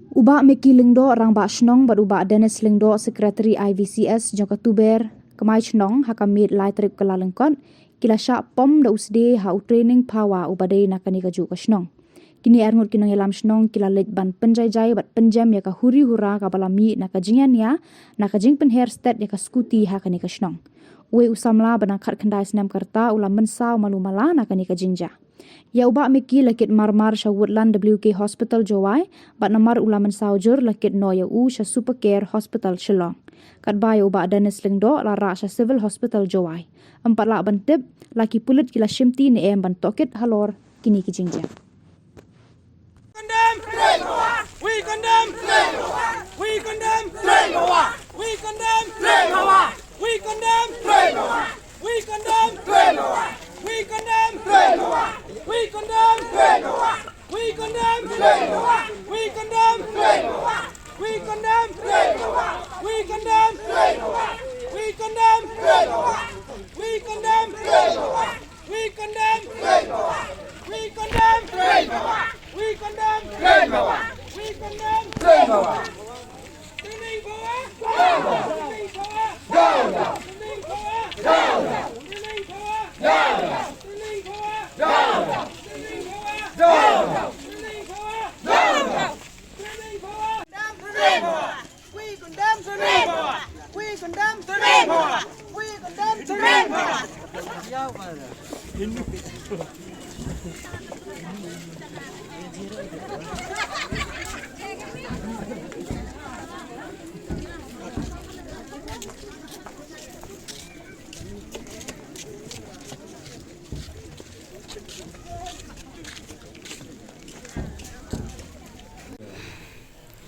Uba Meki Lingdo orang ba Shnong bat uba Dennis Lingdo Sekretari IVCS Jongka Tuber Kemai Shnong hakamit lai trip ke lalengkot kila syak pom da usde ha training power ubade nakani kaju ka Shnong. Kini ngut kinong yalam Shnong kila lej ban penjai-jai bat penjam ya ka huri hura ka balami nakajingan ya nakajing penher stat ya ka skuti hakani ka Shnong. Ue usamla banangkat kendai senam kerta ulam mensau malu-mala nakani ka jinja. Ya uba Meki lakit marmar sya Woodland WK Hospital Jowai bat namar ulaman saujur lakit no ya u sya Supercare Hospital Shillong. Kat ba ya uba Dennis Lingdo lara sya Civil Hospital Jowai. Empat lak bantip laki pulut kila shimti ni ban tokit halor kini ki jingja. Condemn trade power. We condemn trade power. We condemn trade power. We condemn trade power. We condemn trade power. We condemn trade power. We condemn trade power. We condemn trade power. We condemn trade power. We condemn trade power. We condemn trade power. We condemn trade power. We condemn trade power. We condemn trade power. We condemn trade power. We condemn trade power. We condemn trade power. We condemn trade power. Training power. Training power. Training power. Training power. Training power. Training power. Training power. Training power. Trade power. We condemn trade power. We condemn trade power. We condemn trade power.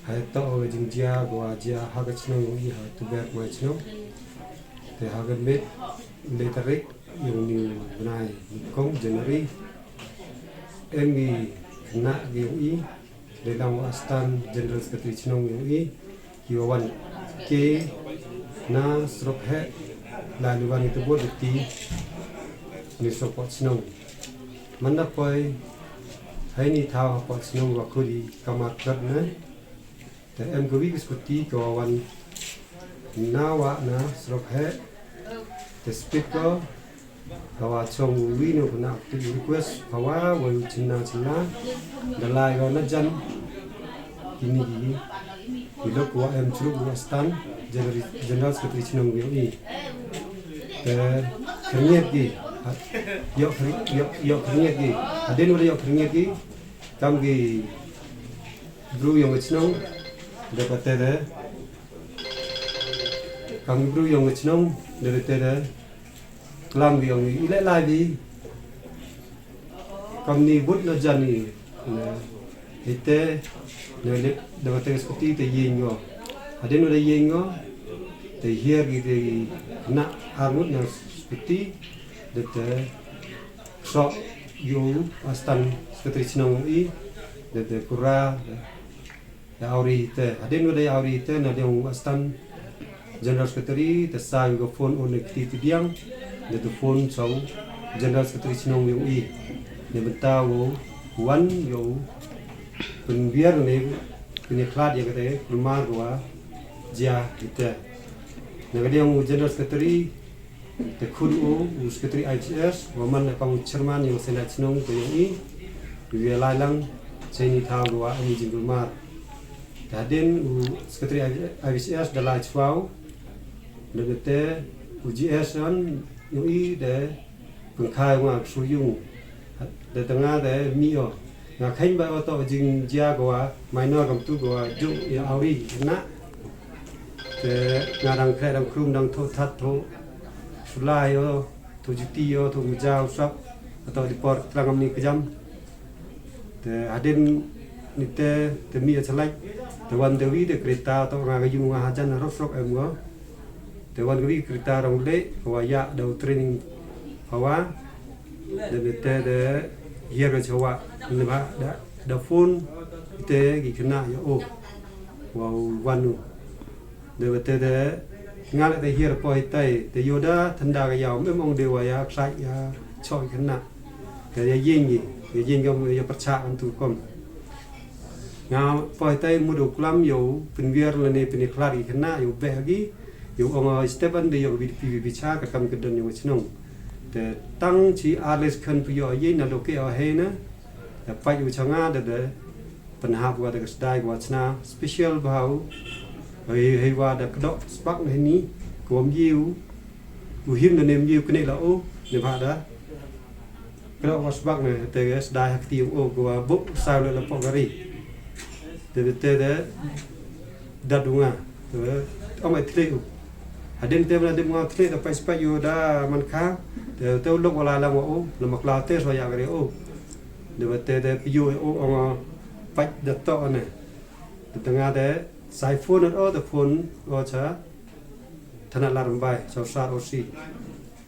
Hai tau jingjia gua jia haga chnong i ha tu ber ma chnong te haga met le tarik yung ni nai kong January engi na gi i le lang astan general secretary chnong yung i hiwan ke na srop he la luwan itu bo ti ni support chnong manna poi hai ni thao pot chnong wa khuri kamar krat na te em go wi skuti ko wan nawa na srok he te speaker kawa chong wi no na to request kawa wa china china dalai go na jan ini gi bilo ko em chru wa stan general secretary chinong wi ni te khniet gi yo khniet gi aden wa yo khniet gi kam gi bru yo chinong dapat ada kami bro yang ngecnong dari ada kelam yang ilek lagi kami but na jani ite nolip dapat ada seperti te yengo ada nolai yengo te hier gitu nak armut na seperti dapat sok yo astan seperti cnong i dapat kura ya auri te aden wala ya auri te na deng astan general secretary te sa go phone on activity diang de to phone so general secretary chinong yung i ne betawo wan yo pen biar ne ne klat ya kate rumah gua dia kita ne deng general secretary te khud o secretary IGS waman na pang chairman yung senat chinong ko yung i wi lai lang cheni thao gua ani jing rumah Hadin sekretari IVCS dalai chwau negete UGS an yui de pengkai wa suyung de tengah de mio na khain ba to jing jia goa minor kam tu goa ju ya auri na te ngarang khe dang krum dang tho that tho sulai yo to juti yo to mujau sak atau di port trangam ni kejam te hadin nite te mi chalai te wan dewi de kereta to nga yung nga hajan rosrok em go te wan dewi kereta rong le wa ya do training hawa de bete de hier chawa ne ba da phone te gi kena yo o wa wanu de bete de nga le te hier poi tai te yoda thanda ga yaw me mong de wa ya sai ya choi kena te yin gi yin go ya parcha an tu kom nga poi tai mudu klam yo penviar lene peniklari kena yo bagi yo onga Stephen de yo bicha ka kam kedon yo chnong te tang chi ales kan pu yo ye na loke a he na ta pa yo changa de penha wa de sdai wa chna special bau hei wa da kdo spak ni kom yiu u him de nem yiu kne la o ne ba da kdo wa spak ne te sdai hak ti o ko bu sa le la pogari de dadunga omai tleu aden te na de mo tle da pa spa yo da man kha te lok wala la o la makla te so ya gre o de yo o on pa da to ne de tanga de sai phone o the phone o cha thana la bai so sa o si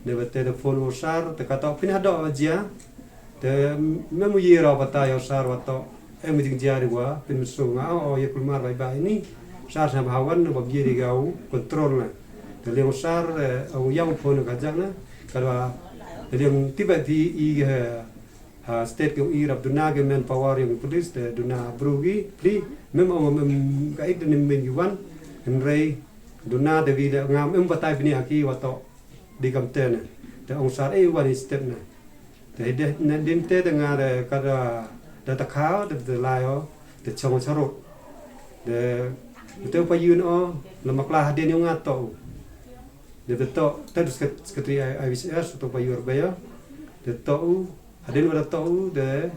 de phone o sar te ka to pin ha do ja te memu ye ro pata yo sar wa to em jing dia de wa pin so nga o ye kulmar bai ni sar sa hawan no bab ye de gau control na te le sar o yang phone ka jang na kalwa le tiba ti I state ko I rab duna ge men power yang police de duna brugi pli mem o mem ka ik de men yuan en rei duna de vi de ngam em batai bini aki wa to di kam te na te ong sar e wa ni step na te de na din te de nga de ka da ta khao de lai o de chong charo de te pa yun o la makla hadin yung ato de to te sekretari IVCS to pa yur ba yo de to adin wala to de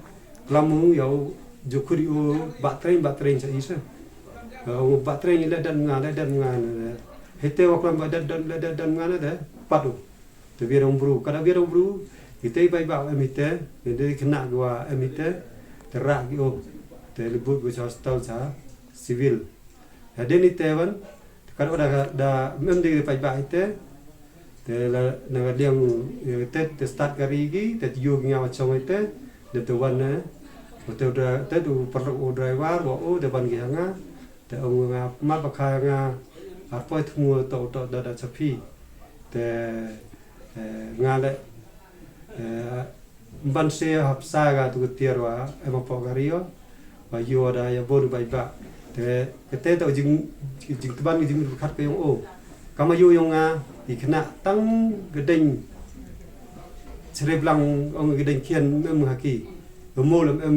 klamu yo jukuri o baterai sa isa o baterai ni dan nga hete wa klam dan nga de padu de birong bru kada birong bru ite bai ba emite de kena gua emite terak o te libut go hostel sa civil adin ite wan kada da mem de pai ba ite te la na liang te start kari gi te yo nga wa chong ite de to wan na te du perlu driver o de ban gi nga te ong nga ma ba kha nga a poi thmu to da chapi te nga le ban se hap sa ga tu tierwa e ma po gario wa yo da ya bodu bai ba te to jing ban jing khat ke o kama yo yung nga ikna tang gedeng cereblang ong gedeng kian em haki mo lam em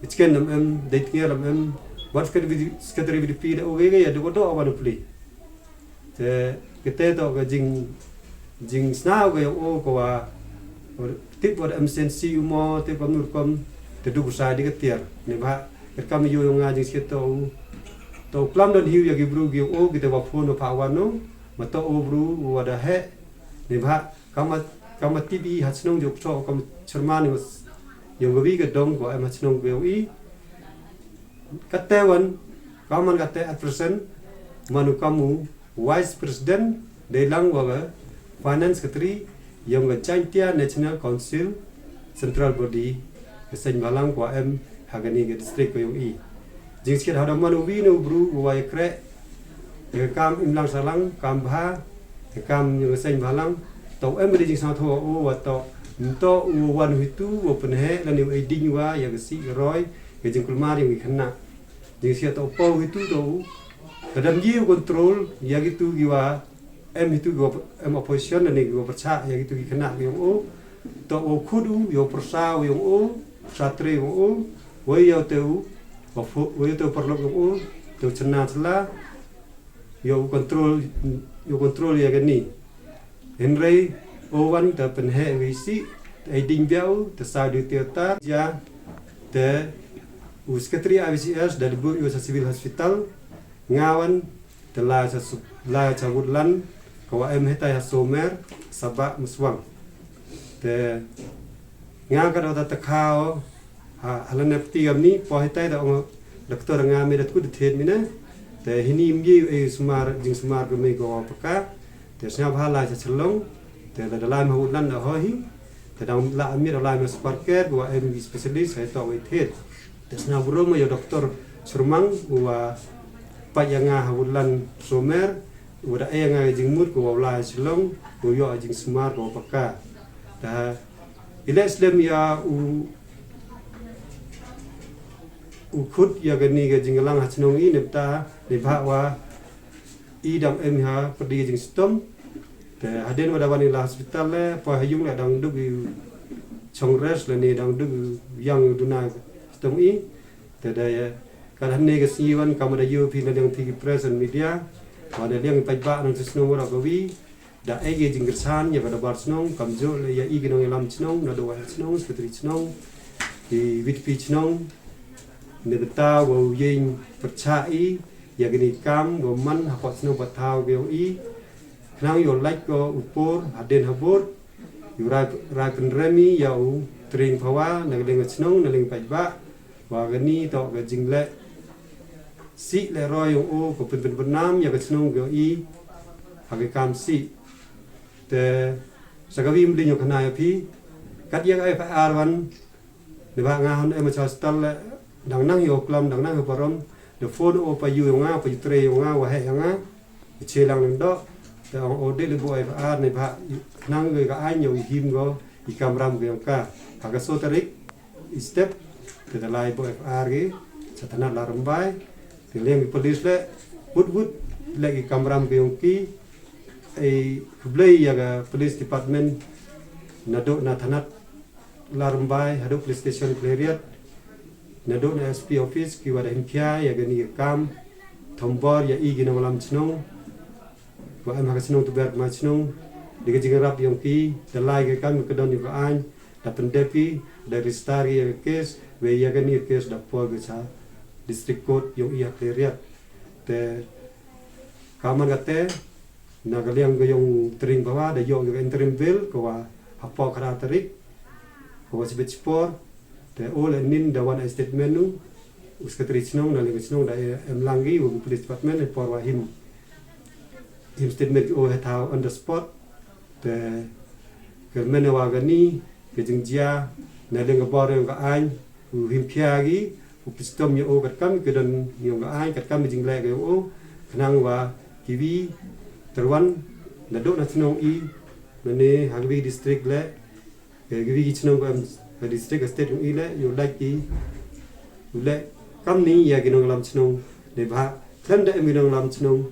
ichken lam em deit kia lam em wat sekretari BDP da o ge ya do awan pli te kete to ga jing sna ge o ko wa tip wa em sensi mo te pamur kom te du sa di ketiar ne ba kam yo yung nga jing sketo to klam don hiu ya gi bru gi o gi te wa phone pa wa no mato obru wada he ne ba kama tibi hachnong jok cho kam cherman yung gawi ga dong ko am hachnong bi katewan kaman kate at present manu kamu vice president de lang wa finance secretary yung ga chantia national council central body sen balang ko am hagani ga district ko yung jing skit hada manu wi no bru wa kre kam imlang salang kam bha kam yung sen balang to em de jing sa tho o wa to wan hitu wa penhe la ni ai ding wa ya si roi ke jing kulmar yung khana jing sia to po hitu to kadam ji control ya gitu giwa em hitu go em opposition ni go percha ya gitu khana yung o to o khudu yo persa yung o satre yung o wo yo teu wo yo teu perlo yung o teu chna chla yo control ya gani henry owan ta penhe wisi ai ding biao ta sa du teater ja te sekretari IVCS dari bu yo civil hospital ngawan telah la cabutlan ko em heta ya somer sabak muswang te ngaga da ta khao halan nepti amni po heta da doktor ngame da ku de thet mina te hini mgi e sumar ko me go paka te sna bhala cha chlong te da la ma hulan da hohi te da la amir la ma sparker go em specialist hai to wait het te sna burom yo doktor surmang wa pa yanga hulan somer uda e nga jing mut ko la chlong go yo jing sumar go paka da ila islam ya ukut ya gani ga jinglang hachnong I nepta ni bhawa I dam em ha perdi jing stom te haden wada wani la hospital le po hayung la dang dug chongres le ni dang dug yang duna stom I te da ya kan hanne ga siwan kamada yu phi na dang thi press and media wada liang pai ba nang snong ra gawi da ege jing gersan ya pada bar snong kamjo le ya I ginong lam snong na do wa snong spetri snong di wit pi snong ne beta wo yin percai ya gini kam go man hapot snong patau go I nang yo like go upor haden habor yo rai pen remi ya u tring phawa na leng snong na leng pai ba wa gani to ga jingle si le roy o ko pen nam ya ga snong go I hage kam si te sagawi mli nyo kana ya pi kat ya ai fa arwan ne ba nga hon e ma chastal dang nang yo klam dang nang parom de phone o pa yu nga pa tre nga wa he nga che lang ning do te o de le boy fa ar ne ba nang ge ga ai nyo him go I kamram ge ka aga so tarik step te da lai boy fa ar ge satana la rambai te leng police le wood le ge kamram ge ki ai kublai ya ga police department nado na thanat la rambai hado police station Klariat nado na SP office ki wada himkia ya gani kam thombor ya I gina malam snong wa am ha snong tu ber ma snong diga jingarap yang ki dalai ke kam ke don ka an da pendepi dari stari ya kes we ya gani kes da pol ge cha district court yang ia Klariat te kaman gate na galiang ge yung tring bawa da yo ge interim bill ko wa hapo kara tarik ko wa sibet spor te all nin da one statement nu uskatri snong na lingi snong da em langi u police department por wa him statement o heta on the spot te ke menewa gani ke jingjia na lingi bor ga an u him phiagi u pistom yo kat kam ke dan yo ga an kat kam jingle ga o nang wa kiwi terwan na do na snong I mane hagwi district le ke giwi snong ga district state ung ile you like I le kam ni ya ginong lam snong le ba kan da ginong lam snong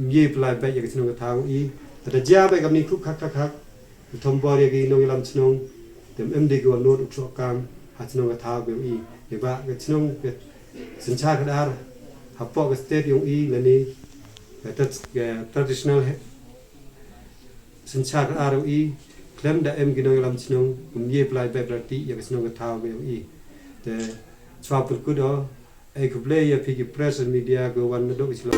ye plai ba ya snong thang I ta ja ba kam ni khuk khak khak thombor ya ginong lam snong tem em de go no tro kam ha snong thang be I le ba ga snong ke sincha ka dar hapo ga state ung I le ni ta traditional sincha ka dar I klem da em ginong lam snong ye plai ba prati ya snong thang be I te chwapul ku do ai kuble ya pigi press and media go wan do islo